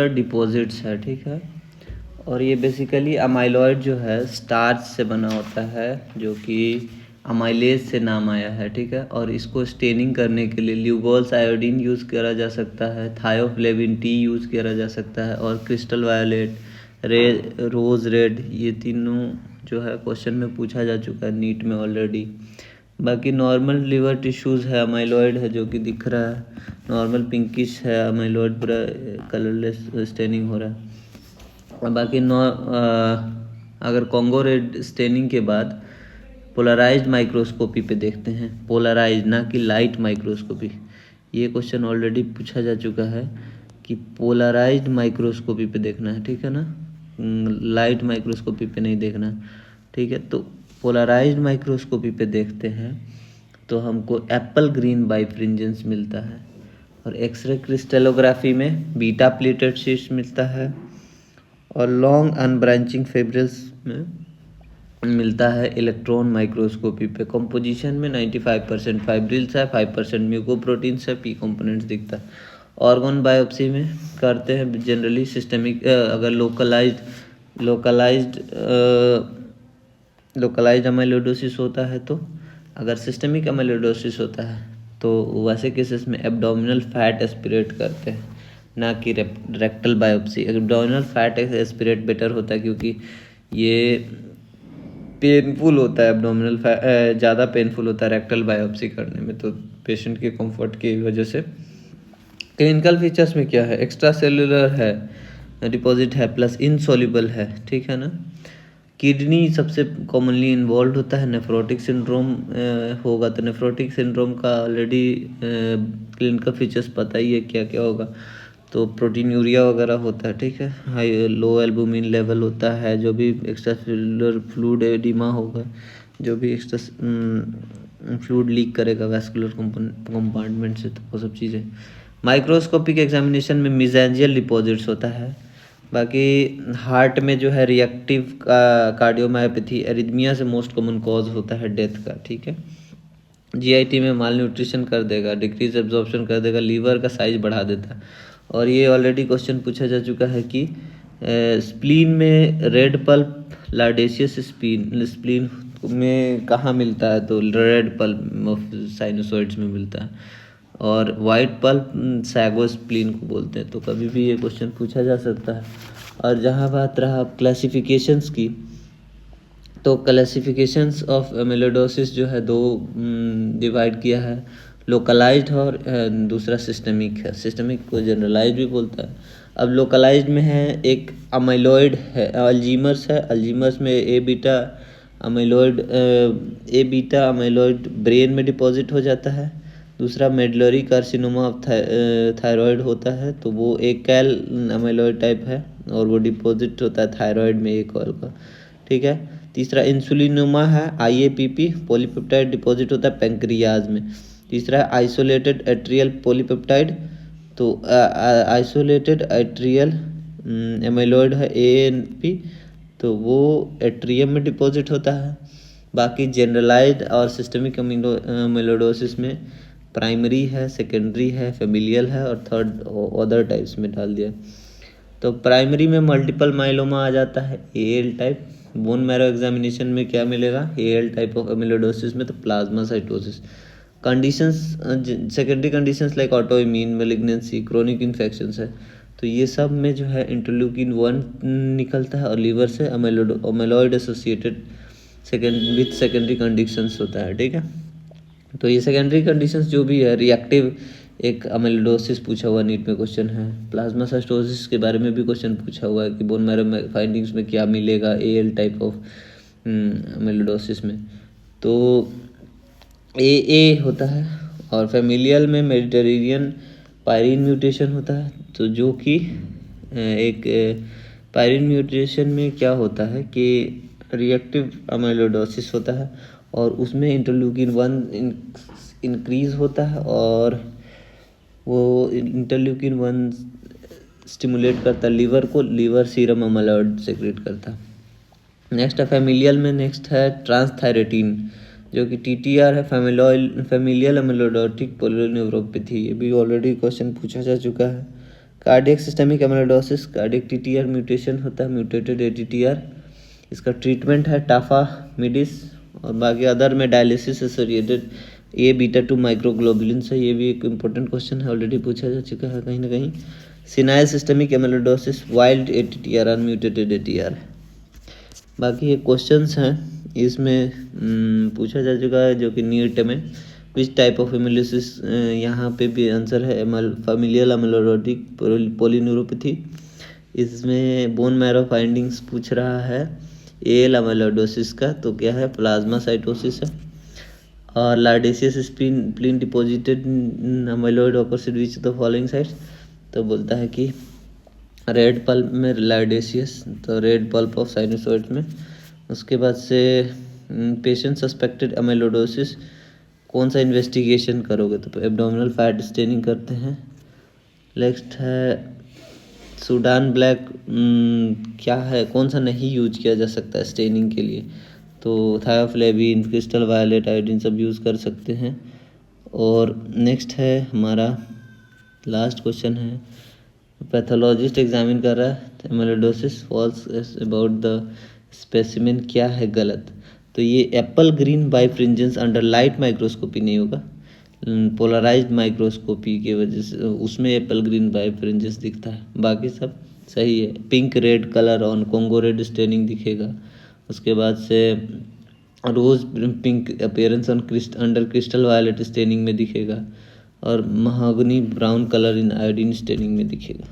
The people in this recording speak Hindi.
डिपॉजिट्स है, ठीक है। और ये बेसिकली अमाइलॉइड जो है स्टार्च से बना होता है, जो कि अमाइलेज से नाम आया है, ठीक है। और इसको स्टेनिंग करने के लिए ल्यूगोल्स आयोडीन यूज़ करा जा सकता है, थायोफ्लेविन टी यूज़ करा जा सकता है, और क्रिस्टल वायलेट, रोज़ रेड, ये तीनों जो है क्वेश्चन में पूछा जा चुका है नीट में ऑलरेडी। बाकी नॉर्मल लिवर टिश्यूज़ है, अमाइलॉइड है जो कि दिख रहा है, नॉर्मल पिंकिश है अमाइलॉइड, पूरा कलरलेस स्टेनिंग हो रहा है। और बाकी अगर कॉन्गो रेड स्टेनिंग के बाद पोलराइज्ड माइक्रोस्कोपी पे देखते हैं, पोलराइज्ड ना कि लाइट माइक्रोस्कोपी, ये क्वेश्चन ऑलरेडी पूछा जा चुका है कि पोलराइज्ड माइक्रोस्कोपी पे देखना है, ठीक है ना, लाइट माइक्रोस्कोपी पे नहीं देखना, ठीक है। तो पोलराइज्ड माइक्रोस्कोपी पे देखते हैं तो हमको एप्पल ग्रीन बाइफ्रिंजेंस मिलता है, और एक्सरे क्रिस्टलोग्राफी में बीटा प्लेटेड शीट्स मिलता है, और लॉन्ग अनब्रांचिंग फिब्रिल्स में मिलता है इलेक्ट्रॉन माइक्रोस्कोपी पे। कंपोजिशन में 95% फाइब्रिल्स है, 5% म्यूकोप्रोटीन्स है, पी कंपोनेंट्स दिखता है। ऑर्गन बायोप्सी में करते हैं जनरली सिस्टमिक, अगर लोकलाइज्ड अमाइलोइडोसिस होता है तो, अगर सिस्टमिक अमाइलोइडोसिस होता है तो वैसे केसेस में एब्डोमिनल फैट एस्पिरेट करते हैं, ना कि rectal biopsy. Abdominal fat aspirate better होता है क्योंकि ये पेनफुल होता है, एब्डोमिनल फैट ज़्यादा पेनफुल होता है रेक्टल बायोप्सी करने में, तो पेशेंट के कंफर्ट की वजह से। क्लिनिकल फीचर्स में क्या है, एक्स्ट्रा सेलुलर है, डिपॉजिट है, प्लस इनसॉल्युबल है, ठीक है ना। किडनी सबसे कॉमनली इन्वॉल्व होता है, नेफ्रोटिक सिंड्रोम होगा तो नेफ्रोटिक सिंड्रोम का ऑलरेडी क्लिनिकल फीचर्स पता ही है क्या क्या होगा, तो प्रोटीनूरिया वगैरह होता है, ठीक है। हाई लो एल्बुमिन लेवल होता है, जो भी एक्स्ट्रा सेलुलर फ्लूइड एडिमा होगा, जो भी एक्स्ट्रा फ्लूइड लीक करेगा वैस्कुलर कंपार्टमेंट से, तो वो सब चीज़ें। माइक्रोस्कोपिक एग्जामिनेशन में मिज़ेंजियल डिपॉजिट्स होता है। बाकी हार्ट में जो है रिएक्टिव कार्डियोमायोपैथी एरिथमिया से मोस्ट कॉमन कॉज होता है डेथ का, ठीक है। जीआईटी में माल न्यूट्रिशन कर देगा, डिक्रीज एब्जॉर्प्शन कर देगा, लीवर का साइज बढ़ा देता है। और ये ऑलरेडी क्वेश्चन पूछा जा चुका है कि स्प्लीन में रेड पल्प लार्डेशियस स्प्लीन में कहाँ मिलता है, तो रेड पल्प ऑफ साइनोसॉइड्स में मिलता है, और वाइट पल्प सैगोस्प्लीन को बोलते हैं, तो कभी भी ये क्वेश्चन पूछा जा सकता है। और जहाँ बात रहा क्लासिफिकेशंस की, तो क्लासिफिकेशंस ऑफ एमिलोइडोसिस जो है दो डिवाइड किया है, लोकलाइज्ड और दूसरा सिस्टमिक है। सिस्टमिक को जनरलाइज्ड भी बोलता है। अब लोकलाइज्ड में है एक अमाइलॉइड है, अल्जीमर्स है, अल्जीमर्स में ए बीटा अमाइलॉइड ब्रेन में डिपॉजिट हो जाता है। दूसरा मेडुलरी कार्सिनोमा ऑफ थायराइड होता है, तो वो एक कैल अमाइलॉइड टाइप है, और वो डिपॉजिट होता है थायराइड में एक कॉल का, ठीक है। तीसरा इंसुलिनोमा है, आईएपीपी पॉलीपेप्टाइड डिपॉजिट होता है पेंक्रियाज में। तीसरा है आइसोलेटेड एट्रियल पॉलीपेप्टाइड, तो आइसोलेटेड एट्रियल एमाइलॉइड है एएनपी, तो वो एट्रियम में डिपॉजिट होता है। बाकी जनरलाइज्ड और सिस्टमिक अमाइलोइडोसिस में प्राइमरी है, सेकेंडरी है, फेमिलियल है, और थर्ड अदर टाइप्स में डाल दिया। तो प्राइमरी में मल्टीपल माइलोमा आ जाता है, AL type. Bone marrow examination में क्या मिलेगा, एएल टाइप ऑफ अमिलोइडोसिस में तो plasma cytosis. Conditions secondary conditions like autoimmune, malignancy, chronic infections है, तो ये सब में जो है इंटरल्यूकिन 1 निकलता है, और लीवर से amyloid associated with secondary conditions होता है, ठीक है। तो ये सेकेंडरी कंडीशंस जो भी है, रिएक्टिव एक अमिलोइडोसिस पूछा हुआ नीट में क्वेश्चन है, प्लाज्मा साइटोसिस के बारे में भी क्वेश्चन पूछा हुआ है कि बोन मैरो फाइंडिंग्स में क्या मिलेगा एएल टाइप ऑफ अमिलोइडोसिस में, तो ए होता है। और फेमिलियल में मेडिटेरेनियन पायरिन म्यूटेशन होता है, तो जो कि एक पायरिन म्यूटेशन में क्या होता है कि रिएक्टिव अमाइलोइडोसिस होता है, और उसमें इंटरल्यूकिन 1 इंक्रीज होता है, और वो इंटरल्यूकिन 1 स्टिमुलेट करता है लीवर को, लीवर सीरम अमाइलॉइड सेक्रेट करता है। नेक्स्ट है फेमिलियल में, नेक्स्ट है ट्रांसथायरेटिन, जो कि टीटीआर है, फेमिलियल अमाइलोइडोटिक पोलिन्यूरोपैथी, ये भी ऑलरेडी क्वेश्चन पूछा जा चुका है cardiac systemic amyloidosis, cardiac TTR mutation होता है, म्यूटेटेड एटीटीआर। इसका ट्रीटमेंट है टाफामिडिस, और बाकी अदर में डायलिसिस एसोसिएटेड A-beta-2 माइक्रोग्लोबुलिन है। ये भी एक इम्पोर्टेंट क्वेश्चन है, ऑलरेडी पूछा जा चुका है कहीं ना कहीं। सिनाइल सिस्टमिक एमिलोइडोसिस, वाइल्ड एटीटीआर और म्यूटेटेड एटीआर। बाकी ये क्वेश्चंस हैं इसमें पूछा जा चुका है जो कि नीट में। विच टाइप ऑफ एमिलोसिस, यहाँ पे भी आंसर है फैमिलियल एमिलोइडोटिक पोलिन्यूरोपैथी। इसमें बोन मैरो फाइंडिंग्स पूछ रहा है एल एमिलोइडोसिस का, तो क्या है, प्लाज्मा साइटोसिस है। और lardaceous spleen deposited amyloid opposite which the following sites, तो बोलता है कि रेड पल्प में लार्डेशियस, तो रेड पल्प ऑफ साइनोसॉइड में। उसके बाद से पेशेंट सस्पेक्टेड एमिलोइडोसिस, कौन सा इन्वेस्टिगेशन करोगे, तो एब्डोमिनल फैट स्टेनिंग करते हैं। नेक्स्ट है सूडान ब्लैक, क्या है, कौन सा नहीं यूज किया जा सकता है स्टेनिंग के लिए, तो थायोफ्लेविन, क्रिस्टल वायलेट, आयोडीन सब यूज़ कर सकते हैं। और नेक्स्ट है हमारा लास्ट क्वेश्चन है, पैथोलॉजिस्ट एग्जामिन कर रहा है amyloidosis false about the specimen, क्या है गलत, तो ये apple green birefringence under light microscopy नहीं होगा, पोलराइज्ड माइक्रोस्कोपी की वजह से उसमें एप्पल ग्रीन बाइफ्रिंजेंस दिखता है, बाकी सब सही है। Pink red colour on Congo red staining दिखेगा। उसके बाद से rose pink appearance on under crystal violet staining में दिखेगा, और mahogany brown colour in iodine staining में दिखेगा।